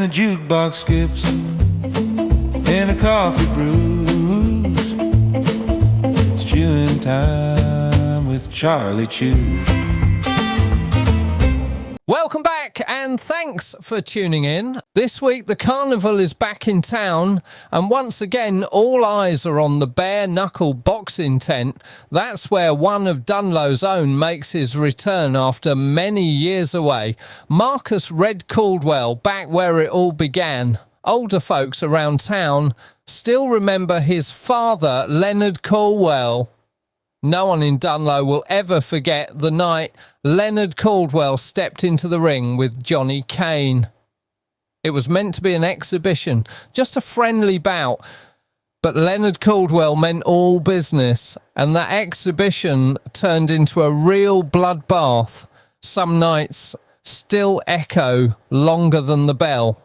and the jukebox skips and the coffee brews. It's chewing time with Charlie Chew. Welcome back and thanks for tuning in. This week the carnival is back in town and once again all eyes are on the bare knuckle boxing tent. That's where one of Dunlowe's own makes his return after many years away. Marcus Red Caldwell, back where it all began. Older folks around town still remember his father, Leonard Caldwell. No one in Dunlowe will ever forget the night Leonard Caldwell stepped into the ring with Johnny Kane. It was meant to be an exhibition, just a friendly bout, but Leonard Caldwell meant all business, and that exhibition turned into a real bloodbath. Some nights still echo longer than the bell.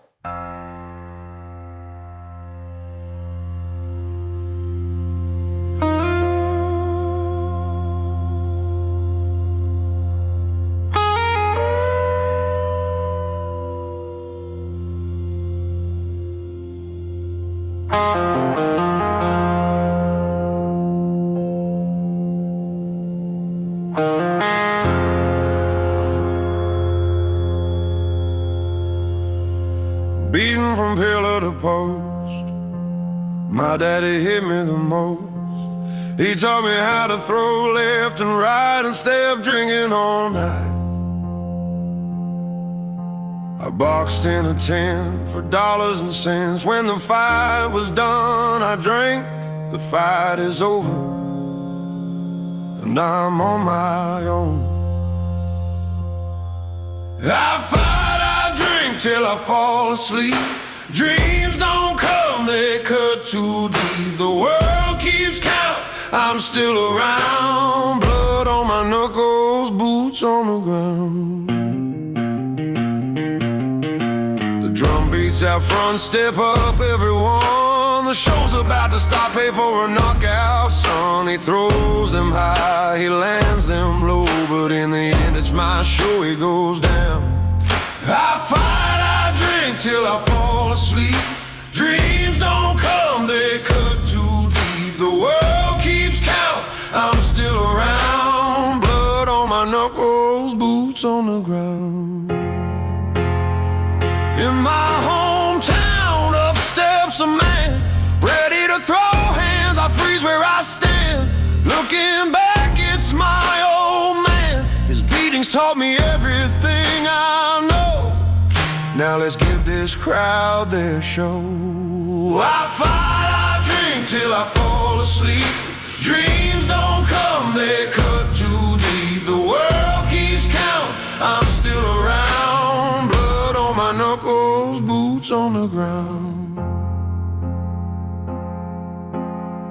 Beaten from pillar to post, my daddy hit me the most. He taught me how to throw left and right and stay up drinking all night. I boxed in a tent for dollars and cents. When the fight was done, I drank. The fight is over, and I'm on my own. I fight, I drink till I fall asleep. Dreams don't come, they cut too deep. The world keeps count, I'm still around. Blood on my knuckles, boots on the ground. The drum beats out front, step up everyone. The show's about to stop, pay for a knockout, son. He throws them high, he lands them low, but in the end it's my show, he goes down. I fight, I drink till I fall asleep. Dreams don't come, they cut too deep. The world keeps count, I'm still around. Blood on my knuckles, boots on the ground. In my hometown, up steps a man, ready to throw hands. I freeze where I stand. Looking back, it's my old man. His beatings taught me everything I know. Now let's give this crowd their show. I fight, I drink till I fall asleep. Dreams don't come, they cut too deep. The world keeps count, I'm still around. Blood on my knuckles, boots on the ground.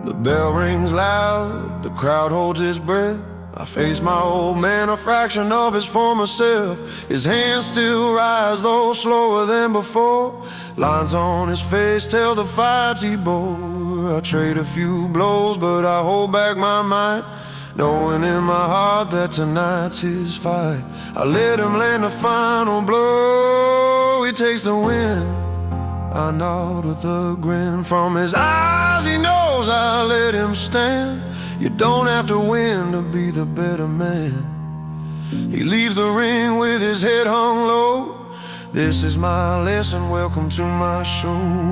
The bell rings loud, the crowd holds its breath. I face my old man, a fraction of his former self. His hands still rise, though slower than before. Lines on his face tell the fights he bore. I trade a few blows, but I hold back my mind, knowing in my heart that tonight's his fight. I let him land the final blow. He takes the win, I nod with a grin. From his eyes he knows I let him stand. You don't have to win to be the better man. He leaves the ring with his head hung low. This is my lesson, welcome to my show.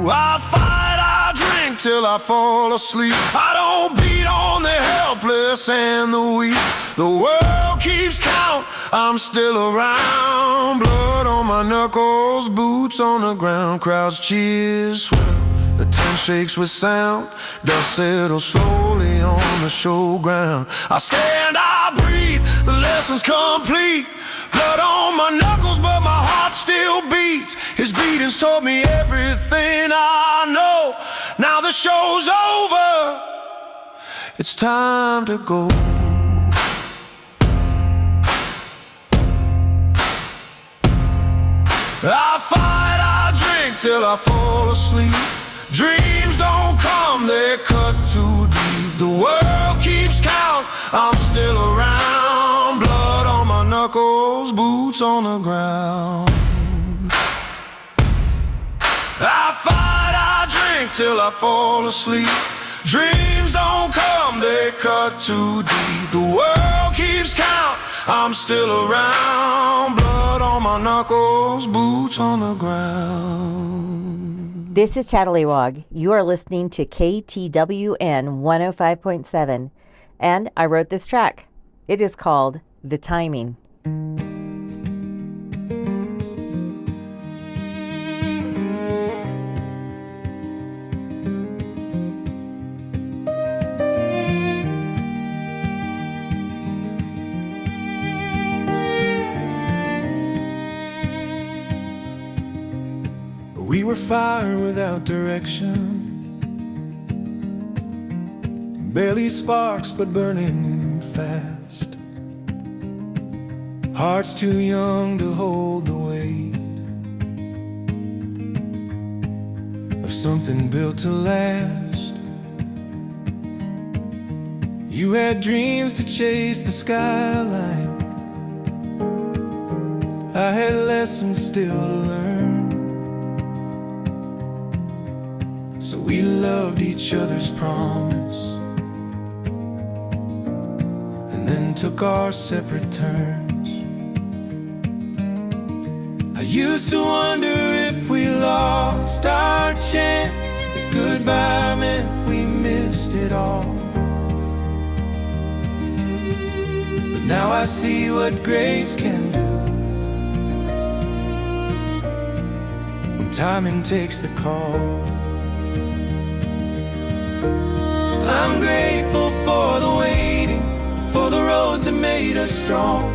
I fight, I drink till I fall asleep. I don't beat on the helpless and the weak. The world keeps count, I'm still around. Blood on my knuckles, boots on the ground. Crowds cheers, swell, the tent shakes with sound. Dust settles slowly on the showground. I stand, I breathe, the lesson's complete. Blood on my knuckles, but my heart still beats. His beatings taught me everything I know. Now the show's over, it's time to go. I fight, I drink till I fall asleep. Dreams don't come, they cut too deep. The world keeps count, I'm still around. Blood on my knuckles, boots on the ground. till I fall asleep. Dreams don't come, they cut too deep. The world keeps count, I'm still around. Blood on my knuckles, boots on the ground. This is Tattallywog. You are listening to KTWN 105.7, and I wrote this track. It is called The Timing. We were fire without direction, barely sparks but burning fast. Hearts too young to hold the weight of something built to last. You had dreams to chase the skyline, I had lessons still to learn. So we loved each other's promise, and then took our separate turns. I used to wonder if we lost our chance, if goodbye meant we missed it all. But now I see what grace can do when timing takes the call. I'm grateful for the waiting, for the roads that made us strong,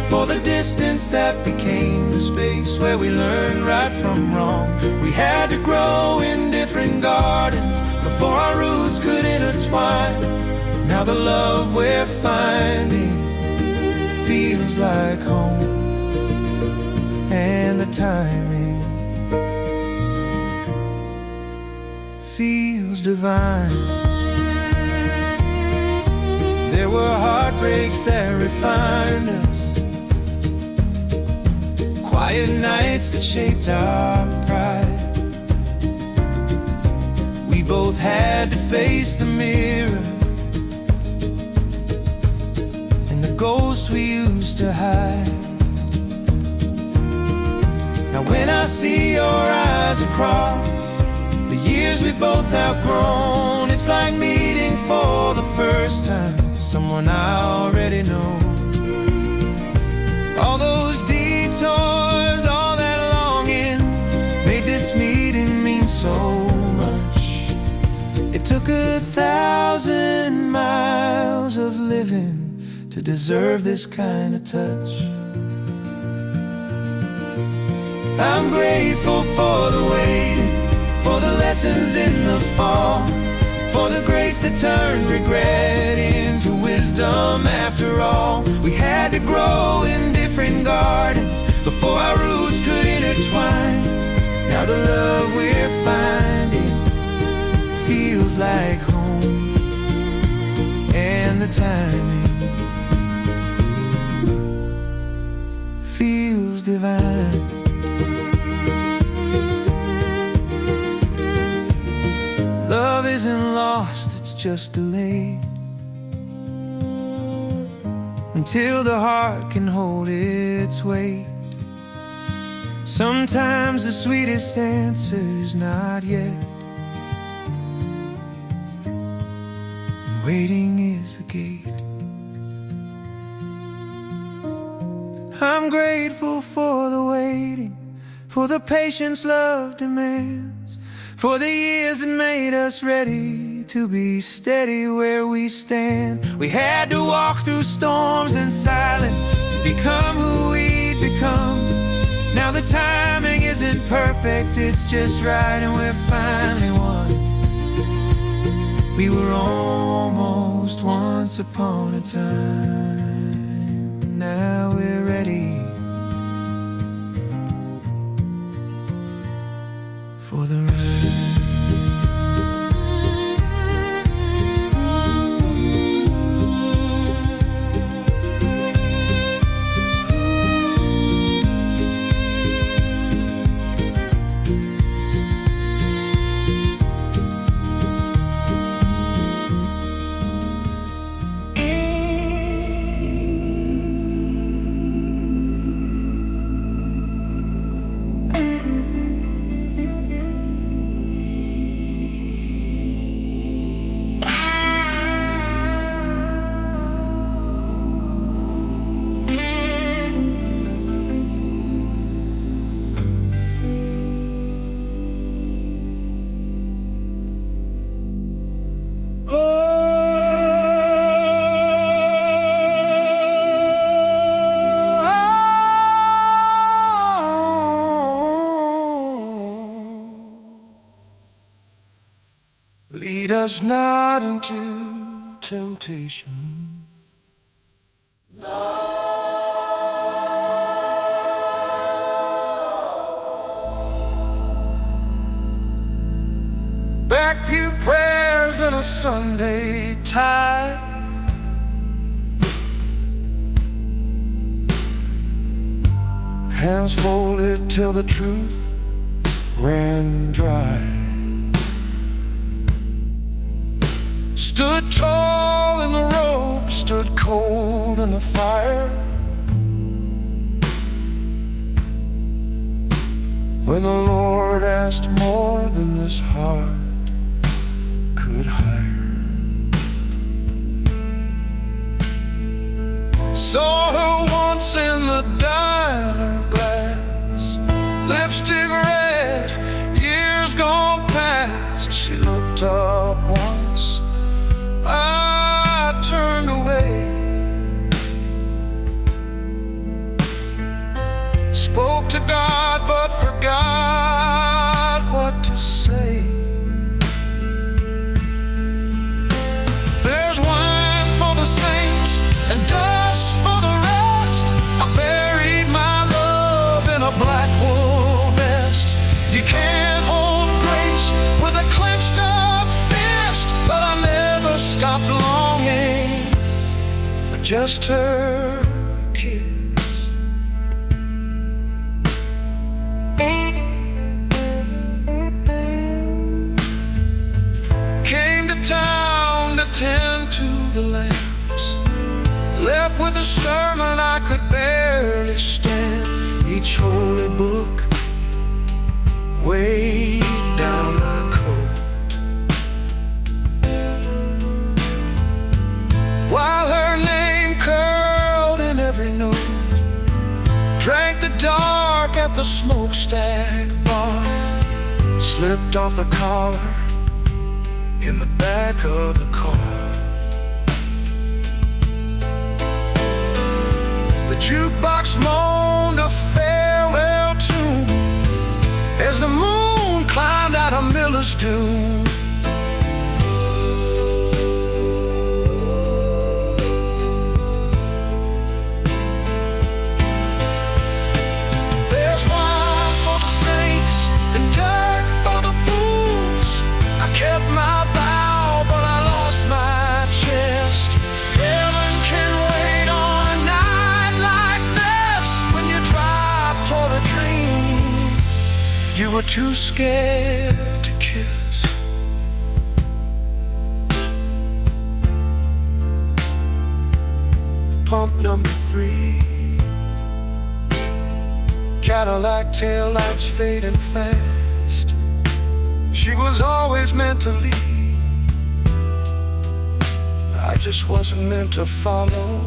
for the distance that became the space where we learned right from wrong. We had to grow in different gardens before our roots could intertwine. Now the love we're finding feels like home, and the timing feels divine. There were heartbreaks that refined us, quiet nights that shaped our pride. We both had to face the mirror and the ghosts we used to hide. Now when I see your eyes across the years we both outgrown, it's like meeting for the first time someone I already know. All those detours, all that longing made this meeting mean so much. It took 1,000 miles of living to deserve this kind of touch. I'm grateful for the waiting, for the lessons in the fall, for the grace that turned regret into wisdom after all. We had to grow in different gardens before our roots could intertwine. Now the love we're finding feels like home, and the timing feels divine. Love isn't lost, it's just delayed until the heart can hold its weight. Sometimes the sweetest answer's not yet, and waiting is the gate. I'm grateful for the waiting, for the patience love demands, for the years that made us ready to be steady where we stand. We had to walk through storms and silence to become who we'd become. Now the timing isn't perfect, it's just right, and we're finally one. We were almost once upon a time. Now we're ready for the ride. Lead us not into temptation. Back pew prayers in a Sunday tie, hands folded till the truth ran dry. Stood tall in the robe, stood cold in the fire. When the Lord asked more than this heart could hire. Saw her once in the diner glass, lipstick red, years gone past. She looked up once, I turned away. Spoke to God but forgot what to say. There's wine for the saints and dust for the rest. I buried my love in a black wool vest. You can't hold grace with a clenched up fist, but I never stopped longing for just her kiss. Came to town to tend to the lambs, left with a sermon I could barely stand. Each holy book weighed down my coat, while her name curled in every note. Drank the dark at the smokestack bar, slipped off the collar in the back of the car. The jukebox moaned a farewell tune as the moon climbed out of Miller's Dune. There's wine for the saints and dirt for the fools. I kept my vow, but I lost my chest. Heaven can wait on a night like this, when you drive toward a dream you were too scared to kiss. Pump number 3, Cadillac taillights fading fast. She was always meant to lead, I just wasn't meant to follow.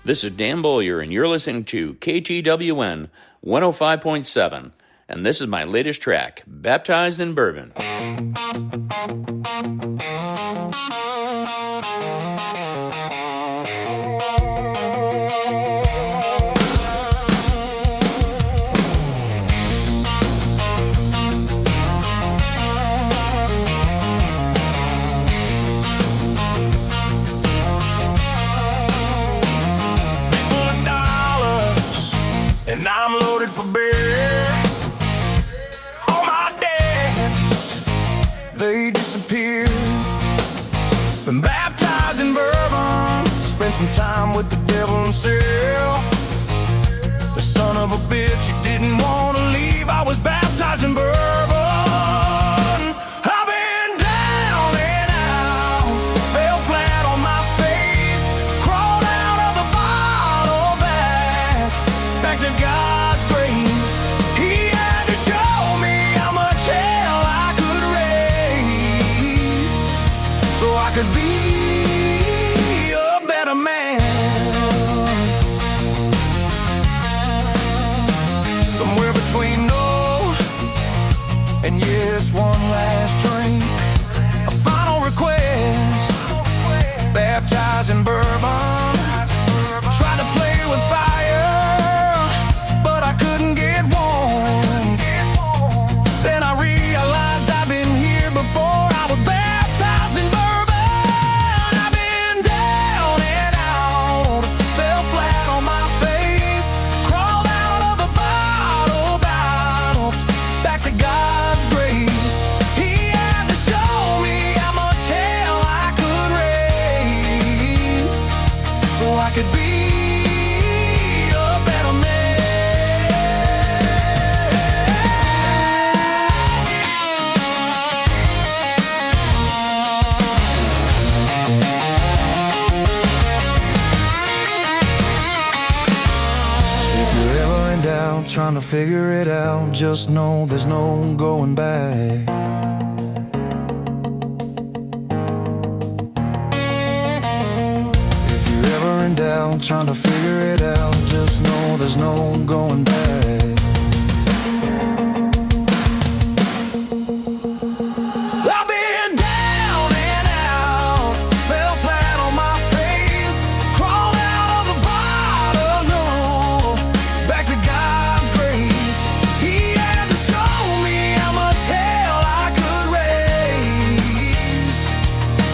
This is Dan Bollier, and you're listening to KTWN 105.7, and this is my latest track, Baptized in Bourbon. And I'm loaded for beer. All my debts, they disappeared. Been baptized in bourbon, spent some time with the devil himself. of a bitch, you didn't want to leave. I was baptized in bourbon. I've been down and out, fell flat on my face, crawled out of the bottle, back to God's grace. He had to show me how much hell I could raise, so I could be a better man. Somewhere between no and yes, one last drink, a final request, baptized in bourbon. Tried to play with fire, but I couldn't get warm. Then I realized I've been here before. I was baptized in bourbon. I've been down and out, fell flat on my face, crawled out of the bottle, back to God's grace. He had to show me how much hell I could raise, so I could be a better man. If you're ever in doubt, trying to figure it out, just know there's no going back. If you're ever in doubt, trying to figure it out, just know there's no going back. I've been down and out, fell flat on my face, crawled out of the bottle, no, back to God's grace. He had to show me how much hell I could raise,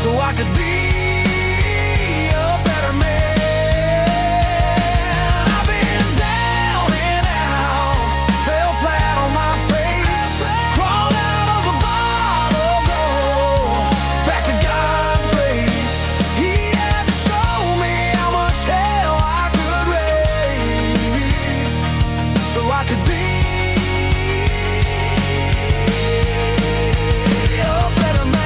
so I could be a better man. I've been down and out, fell flat on my face, crawled out of the bottle, no, back to God's grace. He had to show me how much hell I could raise, so I could be a better man.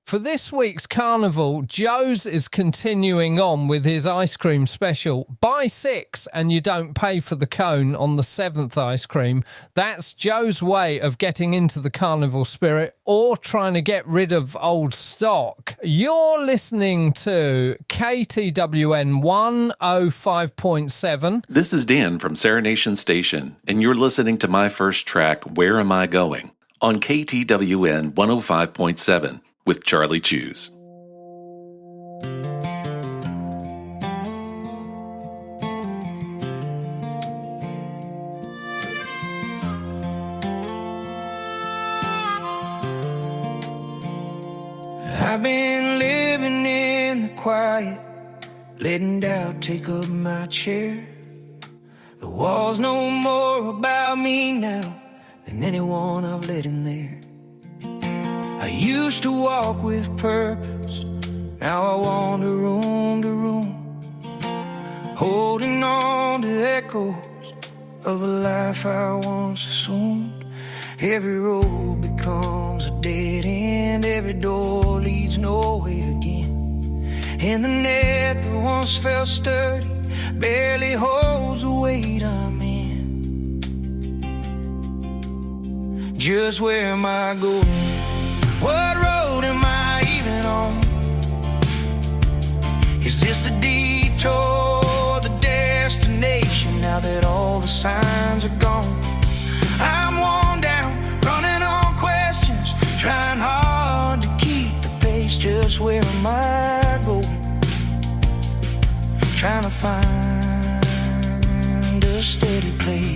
For this week's carnival, Joe's is continuing on with his ice cream special. Buy 6 and you don't pay for the cone on the 7th ice cream. That's Joe's way of getting into the carnival spirit or trying to get rid of old stock. You're listening to KTWN 105.7. This is Dan from Serenation Station, and you're listening to my first track, Where Am I Going? On KTWN 105.7 with Charlie Chews. I've been living in the quiet, letting doubt take up my chair. The walls know more about me now than anyone I've let in there. I used to walk with purpose, now I wander room to room, holding on to echoes of a life I once assumed. Every road becomes a dead end, every door leads nowhere again, and the net that once felt sturdy barely holds the weight I'm in. Just where am I going? What road am I even on? Is this a detour, the destination, now that all the signs are gone? I'm worn down, running on questions, trying hard to keep the pace. Just where am I going? Trying to find a steady place.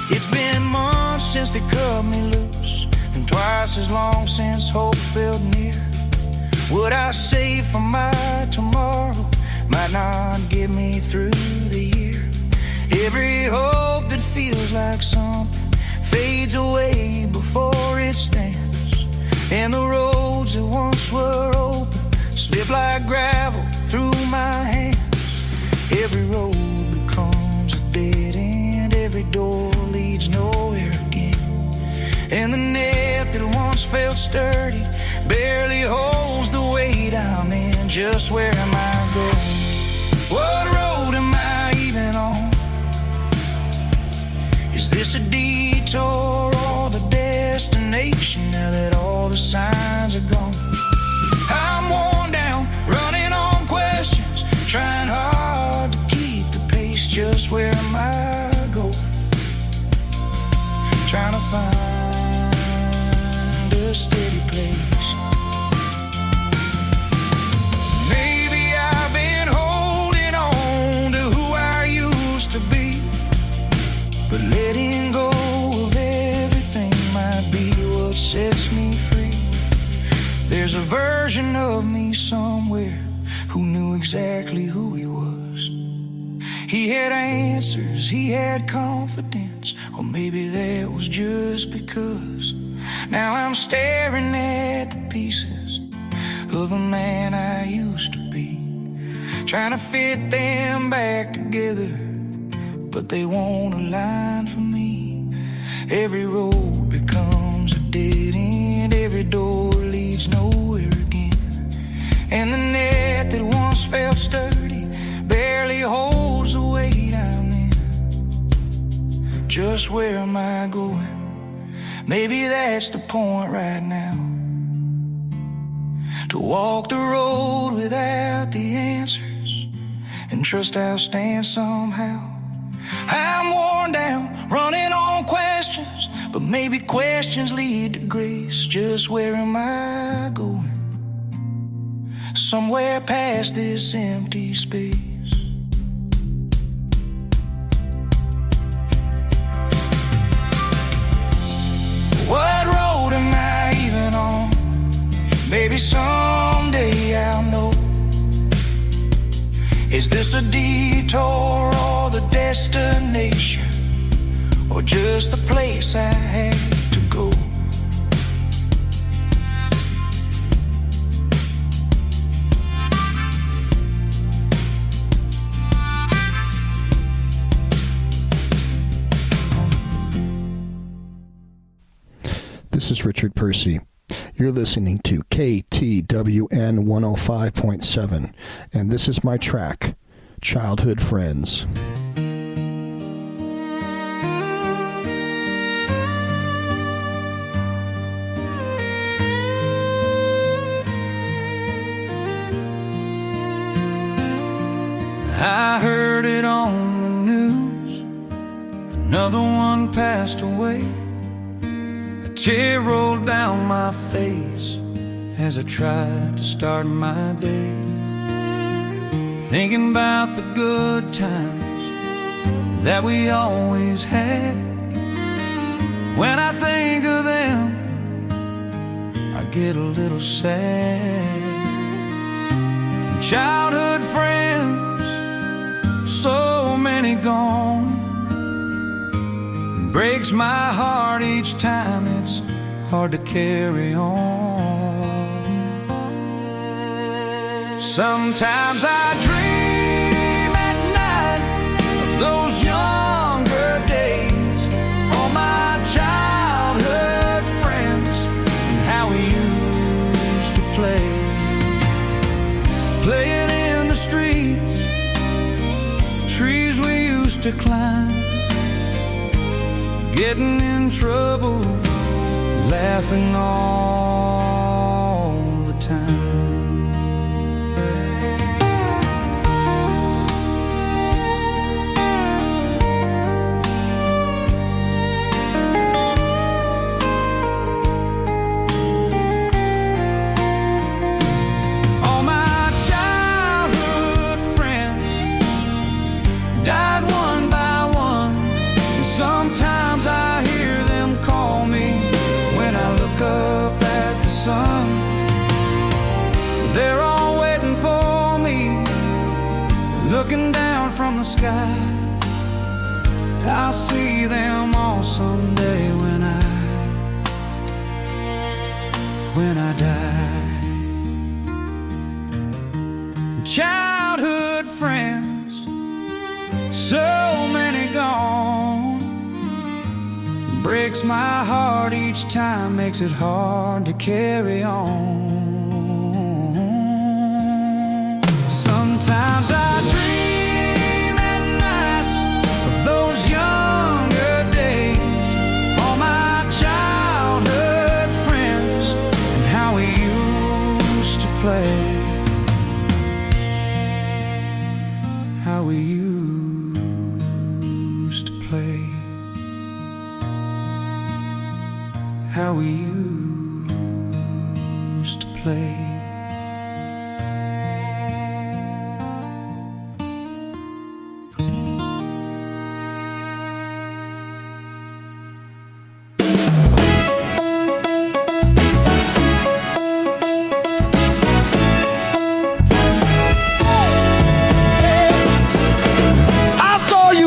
It's been months since they cut me loose, and twice as long since hope felt near. Would I save for my tomorrow might not get me through the year. Every hope that feels like something fades away before it stands, and the roads that once were open slip like gravel through my hands. Every road becomes a dead end, every door leads nowhere again, and the net that once felt sturdy barely holds the weight I'm in. Just where am I going? What road am I even on? Is this a detour or the destination now that all the signs are gone? I'm worn down, running on questions, trying hard to keep the pace. Just where am I going? Trying to find a steady place. Maybe I've been holding on to who I used to be, but letting go of everything might be what sets me free. There's a version of me somewhere who knew exactly who he was. He had answers, he had confidence, or maybe that was just because. Now I'm staring at the pieces of the man I used to be, trying to fit them back together, but they won't align for me. Every road becomes a dead end, every door leads nowhere again, and the net that once felt sturdy barely holds the weight I'm in. Just where am I going? Maybe that's the point right now, to walk the road without the answers and trust I'll stand somehow. I'm worn down, running on questions, but maybe questions lead to grace. Just where am I going? Somewhere past this empty space. What road am I even on? Maybe someday I'll know. Is this a detour or the destination, or just the place I had to go? This is Richard Percy. You're listening to KTWN 105.7, and this is my track, Childhood Friends. I heard it on the news, another one passed away. A tear rolled down my face as I tried to start my day, thinking about the good times that we always had. When I think of them, I get a little sad. Childhood friends, so many gone, breaks my heart each time it's hard to carry on. Sometimes I dream at night of those younger days, all my childhood friends, and how we used to play, playing in the streets, trees we used to climb, getting in trouble, laughing all the time. All my childhood friends died one by one, and sometimes I hear them call me when I look up at the sun. They're all waiting for me looking down from the sky. I'll see them all someday when I die. Childhood friends, so many gone. Breaks my heart each time, makes it hard to carry on. Sometimes I dream at night of those younger days, all my childhood friends, and how we used to play. How we used to play. How we used to play.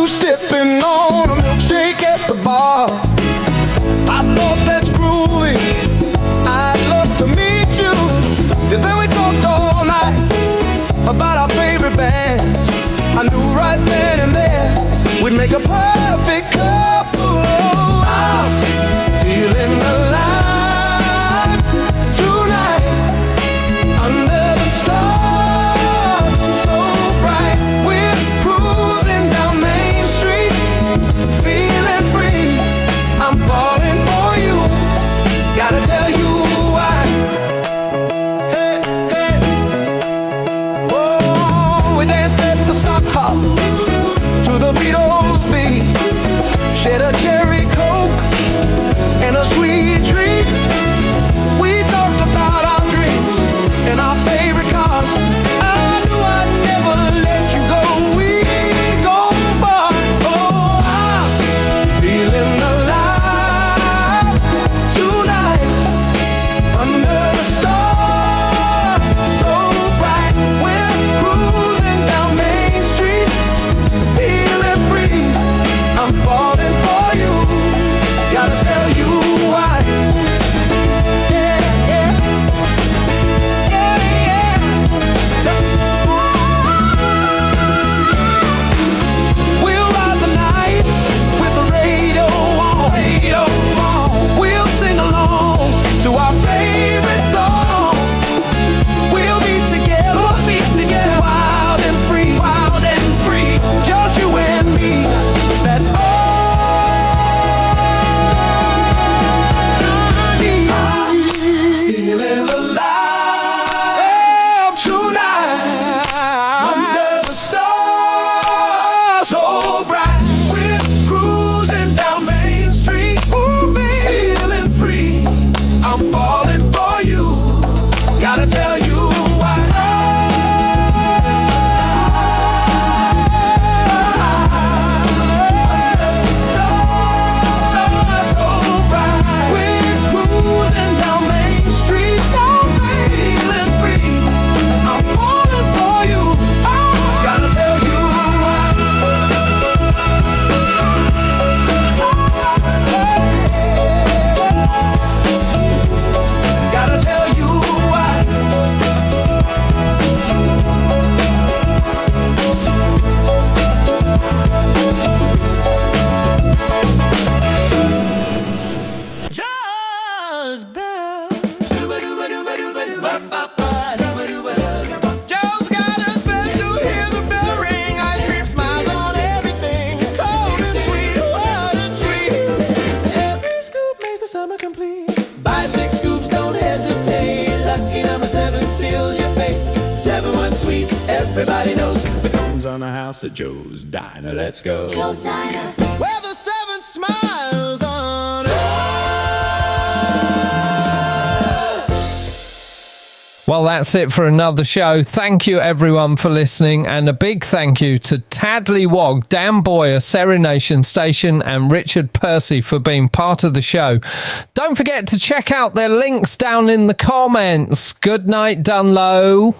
Sipping on a milkshake at the bar. I thought that's groovy, I'd love to meet you. Then we talked all night about our favorite bands. I knew right then and there we'd make a perfect couple. I'm feeling alive tonight under the stars so bright. We're cruising down Main Street, feeling free. I'm falling for you, gotta tell you why. Hey, hey, oh, we danced at the sock hop to the Beatles beat. Shared a cherry Coke and a sweet treat. We talked about our dreams and our favorite cars. I knew I'd never let you go. We'd go far. Oh, I'm feeling alive tonight under the stars so bright. We're cruising down Main Street, feeling free. I'm falling for you, gotta tell you why. Yeah, yeah, yeah, yeah. We'll ride the night with the radio on. We'll sing along to our favorite song. We'll be together, wild and free, just you and me. That's all I need. Feeling alive tonight under the stars so bright. We're cruising down Main Street, ooh, baby, feeling free. I'm falling for you, gotta tell you why. Stars so bright. We're cruising down Main Street, feeling free. I'm falling for you, gotta tell you why. Gotta tell you why. Just bells. Joe's got a special, hear the bell ring. Ice cream smiles on everything. Cold and sweet, what a treat. Every scoop makes the summer complete. Buy 6 scoops, don't hesitate. Lucky number 7 seals your fate. 7-1 sweet, everybody knows. The cones on the house at Joe's Diner. Let's go. Joe's Diner. Where the 7 smiles on earth. Well, that's it for another show. Thank you, everyone, for listening. And a big thank you to Tadley Wog, Dan Boyer, Serenation Station, and Richard Percy for being part of the show. Don't forget to check out their links down in the comments. Good night, Dunlowe.